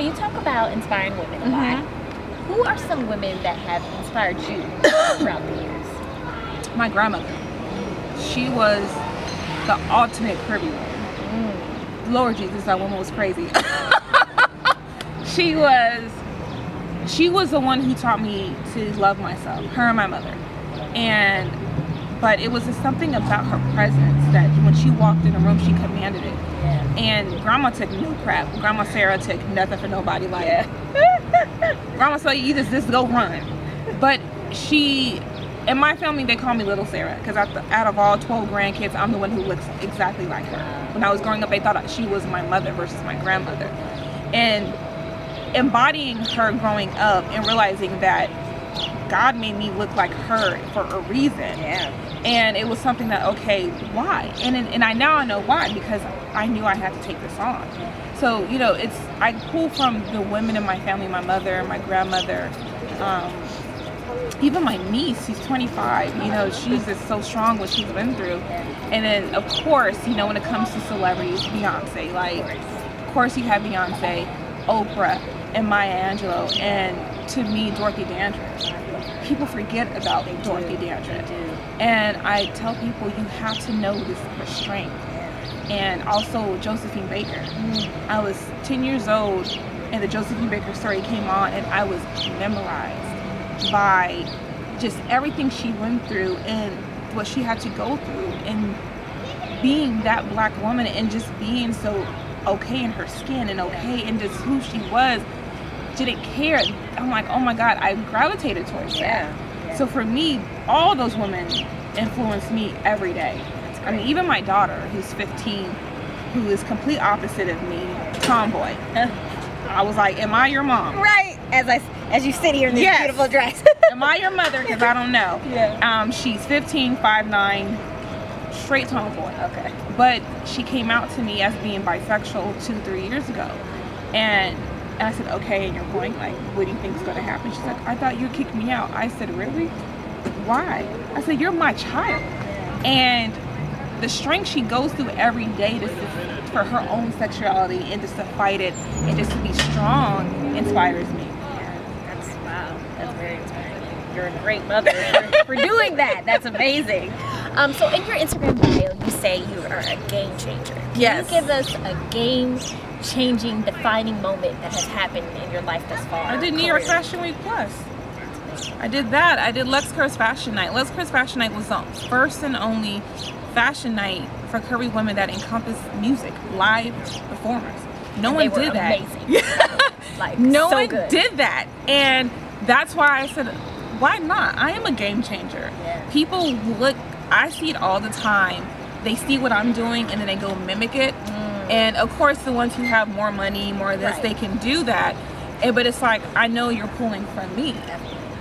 you talk about inspiring women a lot. Who are some women that have inspired you throughout the years? My grandmother. She was the ultimate curvy woman. Lord Jesus, that woman was crazy. She was the one who taught me to love myself, her and my mother. But it was just something about her presence that when she walked in a room, she commanded it. Yeah. And Grandma took no crap. Grandma Sarah took nothing for nobody. Like, Grandma said, you just go run. But in my family, they call me Little Sarah because out of all 12 grandkids, I'm the one who looks exactly like her. When I was growing up, they thought she was my mother versus my grandmother. And embodying her growing up and realizing that God made me look like her for a reason. Yeah. And it was something that, okay, why? And I now know why, because I knew I had to take this on. So, I pull from the women in my family, my mother, my grandmother, even my niece, she's 25, she's just so strong what she's been through. And then, of course, when it comes to celebrities, Beyonce, of course you have Beyonce, Oprah, and Maya Angelou, and to me, Dorothy Dandridge. People forget about Dorothy Dandridge. And I tell people you have to know her strength. And also Josephine Baker. I was 10 years old and the Josephine Baker story came on, and I was memorized by just everything she went through and what she had to go through, and being that black woman and just being so okay in her skin and okay in just who she was, didn't care. I'm like, oh my God, I gravitated towards that. So for me, all those women influence me every day. I mean, even my daughter, who's 15, who is complete opposite of me, tomboy. I was like, am I your mom? Right. As you sit here in this beautiful dress. Am I your mother? Because I don't know. She's 15, 5'9", straight tomboy. Okay. But she came out to me as being bisexual 2-3 years ago. And I said, okay, and you're going, like, what do you think is going to happen? She's like, I thought you'd kick me out. I said, really? Why? I said, you're my child. And the strength she goes through every day for her own sexuality and just to fight it and just to be strong inspires me. Wow. That's very inspiring. You're a great mother for doing that. That's amazing. So in your Instagram bio, you say you are a game changer. Can you give us a game-changing, defining moment that has happened in your life thus far? I did New York Fashion Week Plus. I did that. I did Lex Curse Fashion Night. Lex Curse Fashion Night was the first and only fashion night for curvy women that encompassed music, live performers. No one did that. Amazing. No one did that. And that's why I said, why not? I am a game changer. People look, I see it all the time. They see what I'm doing and then they go mimic it. And of course, the ones who have more money, more of this, they can do that. But it's like, I know you're pulling from me.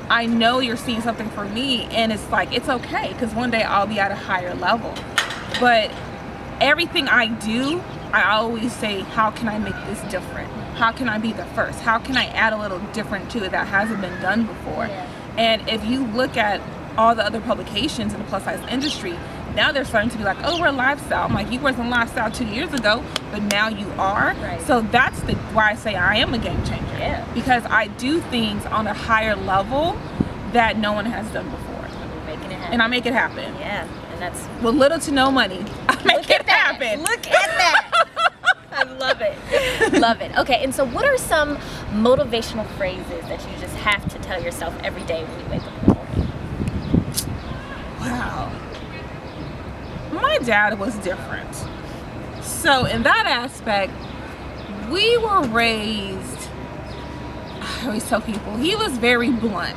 I know you're seeing something for me, and it's like, it's okay, because one day I'll be at a higher level. But everything I do, I always say, how can I make this different? How can I be the first? How can I add a little different to it that hasn't been done before? And if you look at all the other publications in the plus size industry, now they're starting to be like, oh, we're lifestyle. I'm like, you wasn't lifestyle 2 years ago, but now you are. So that's why I say I am a game changer. Because I do things on a higher level that no one has done before. Making it happen. And I make it happen. And that's with little to no money. I make it happen. Look at that. I love it. Love it. Okay, and so what are some motivational phrases that you just have to tell yourself every day when you wake up in the morning? Wow. My dad was different. So in that aspect, we were raised, I always tell people, he was very blunt.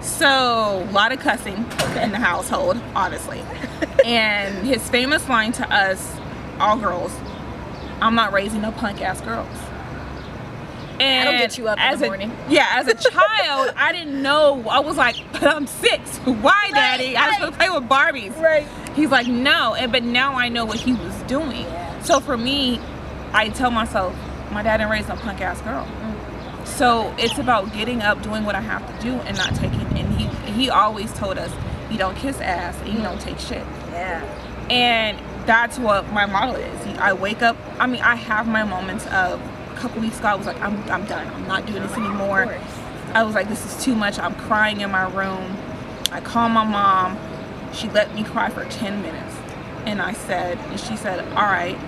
So a lot of cussing in the household, honestly. And his famous line to us, all girls, I'm not raising no punk ass girls. And that'll get you up in the morning. As a child, I didn't know. I was like, but I'm 6. Why, Daddy? I was supposed to play with Barbies. He's like, no. But now I know what he was doing. So for me, I tell myself, my dad didn't raise no punk ass girl. So it's about getting up, doing what I have to do, and not taking. And he always told us, you don't kiss ass and you don't take shit. And that's what my model is. I wake up. I mean, I have my moments of a couple weeks ago, I was like, I'm done. I'm not doing this anymore. I was like, this is too much. I'm crying in my room. I called my mom. She let me cry for 10 minutes. And she said, all right,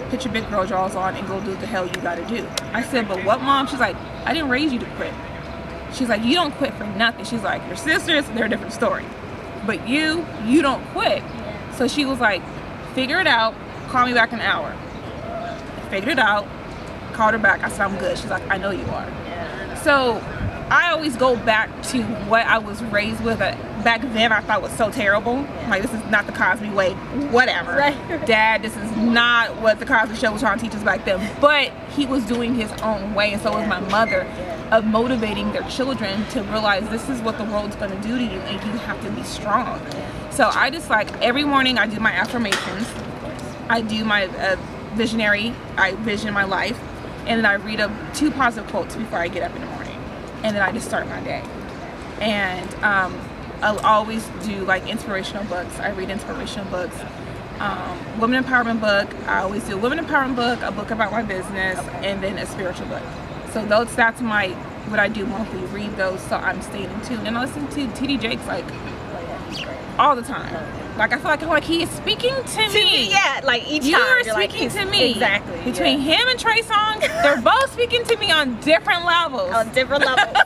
put your big girl drawers on and go do what the hell you gotta do. I said, but what, Mom? She's like, I didn't raise you to quit. She's like, you don't quit for nothing. She's like, your sisters, they're a different story. But you don't quit. So she was like, figure it out, call me back in an hour. I figured it out, called her back. I said, I'm good. She's like, I know you are. So I always go back to what I was raised with. Back then I thought was so terrible. Like, this is not the Cosby way, whatever. Right. Dad, this is not what the Cosby Show was trying to teach us back then. But he was doing his own way, and so was my mother, of motivating their children to realize this is what the world's going to do to you, and you have to be strong. So I just, like, every morning I do my affirmations. I do my visionary. I vision my life. And then I read 2 positive quotes before I get up in the morning. And then I just start my day. And I'll always do, like, inspirational books. I read inspirational books. Women empowerment book. I always do a women empowerment book, a book about my business, and then a spiritual book. So that's what I do monthly. Read those so I'm staying in tune. And I listen to TD Jakes, like, all the time. Like, I feel like he is speaking to me. Yeah, like each time. You're speaking to me. Exactly. Between him and Trey Songz, they're both speaking to me on different levels. On different levels.